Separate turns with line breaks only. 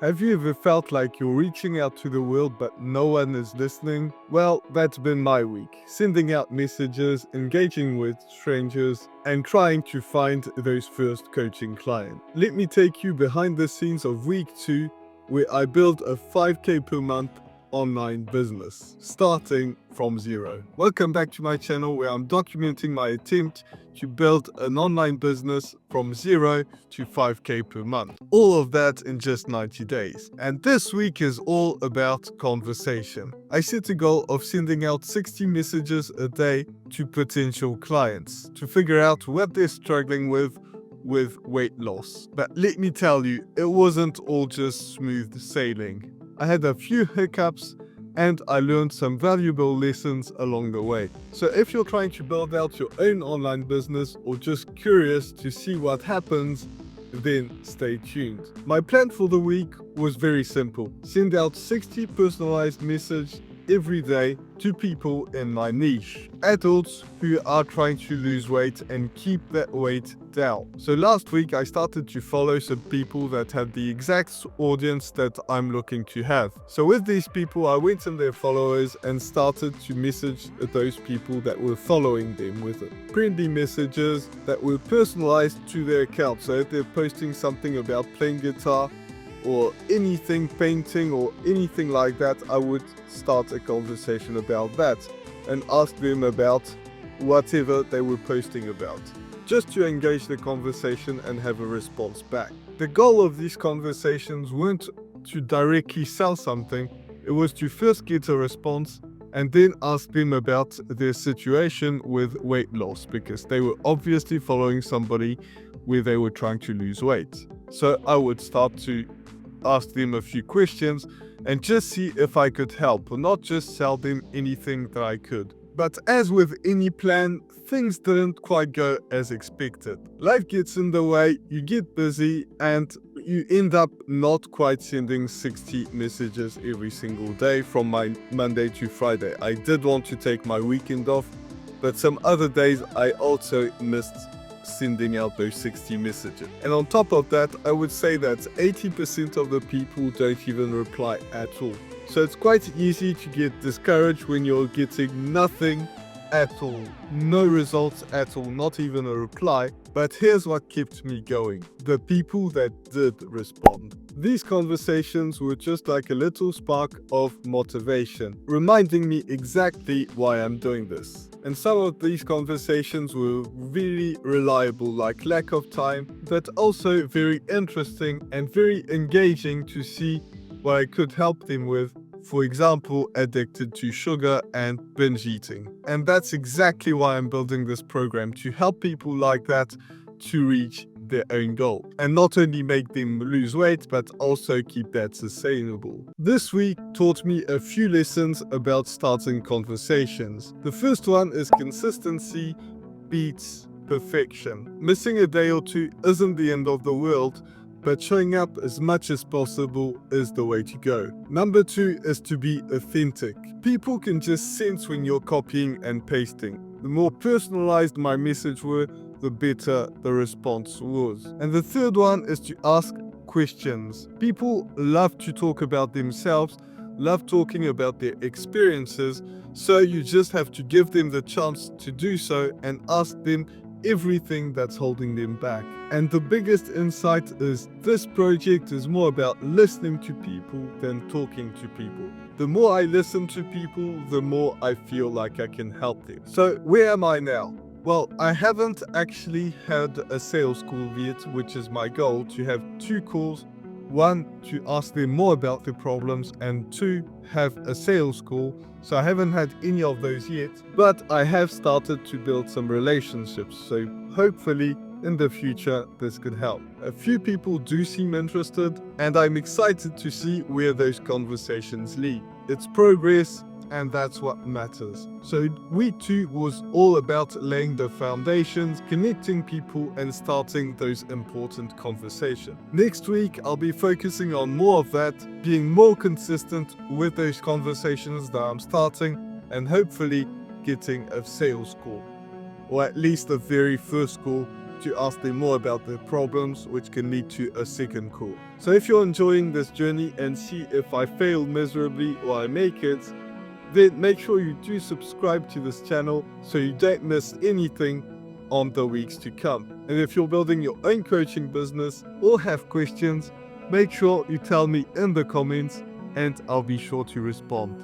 Have you ever felt like you're reaching out to the world but no one is listening? Well, that's been my week. Sending out messages, engaging with strangers, and trying to find those first coaching clients. Let me take you behind the scenes of week 2, where I built a 5K per month online business, starting from zero. Welcome back to my channel where I'm documenting my attempt to build an online business from 0 to 5K per month. All of that in just 90 days. And this week is all about conversation. I set a goal of sending out 60 messages a day to potential clients to figure out what they're struggling with weight loss. But let me tell you, it wasn't all just smooth sailing. I had a few hiccups and I learned some valuable lessons along the way. So if you're trying to build out your own online business or just curious to see what happens, then stay tuned. My plan for the week was very simple. Send out 60 personalized messages every day to people in my niche. Adults who are trying to lose weight and keep that weight down. So last week I started to follow some people that had the exact audience that I'm looking to have. So with these people I went on their followers and started to message those people that were following them with friendly messages that were personalized to their account. So if they're posting something about playing guitar or anything, painting or anything like that, I would start a conversation about that and ask them about whatever they were posting about, just to engage the conversation and have a response back. The goal of these conversations weren't to directly sell something, it was to first get a response and then ask them about their situation with weight loss, because they were obviously following somebody where they were trying to lose weight. So I would start to ask them a few questions and just see if I could help, or not just sell them anything that I could. But as with any plan, things didn't quite go as expected. Life gets in the way, you get busy, and you end up not quite sending 60 messages every single day from my Monday to Friday. I did want to take my weekend off, but some other days I also missed sending out those 60 messages. And on top of that, I would say that 80% of the people don't even reply at all. So it's quite easy to get discouraged when you're getting nothing at all. No results at all, not even a reply. But here's what kept me going. The people that did respond. These conversations were just like a little spark of motivation, reminding me exactly why I'm doing this. And some of these conversations were really reliable, like lack of time, but also very interesting and very engaging to see what I could help them with. For example, addicted to sugar and binge eating. And that's exactly why I'm building this program, to help people like that to reach their own goal. And not only make them lose weight, but also keep that sustainable. This week taught me a few lessons about starting conversations. The first one is consistency beats perfection. Missing a day or two isn't the end of the world, but showing up as much as possible is the way to go. Number 2 is to be authentic. People can just sense when you're copying and pasting. The more personalized my message were, the better the response was. And the third one is to ask questions. People love to talk about themselves, love talking about their experiences, so you just have to give them the chance to do so and ask them everything that's holding them back. And the biggest insight is this project is more about listening to people than talking to people. The more I listen to people, the more I feel like I can help them. So where am I now? Well, I haven't actually had a sales call yet, which is my goal, to have 2 calls. 1, to ask them more about their problems, and 2, have a sales call. So I haven't had any of those yet, but I have started to build some relationships. So hopefully in the future this could help. A few people do seem interested, and I'm excited to see where those conversations lead. It's progress, and that's what matters. So week 2 was all about laying the foundations, connecting people, and starting those important conversations. Next week I'll be focusing on more of that, being more consistent with those conversations that I'm starting, and hopefully getting a sales call, or at least the very first call to ask them more about their problems, which can lead to a second call. So if you're enjoying this journey and see if I fail miserably or I make it, then make sure you do subscribe to this channel so you don't miss anything on the weeks to come. And if you're building your own coaching business or have questions, make sure you tell me in the comments and I'll be sure to respond.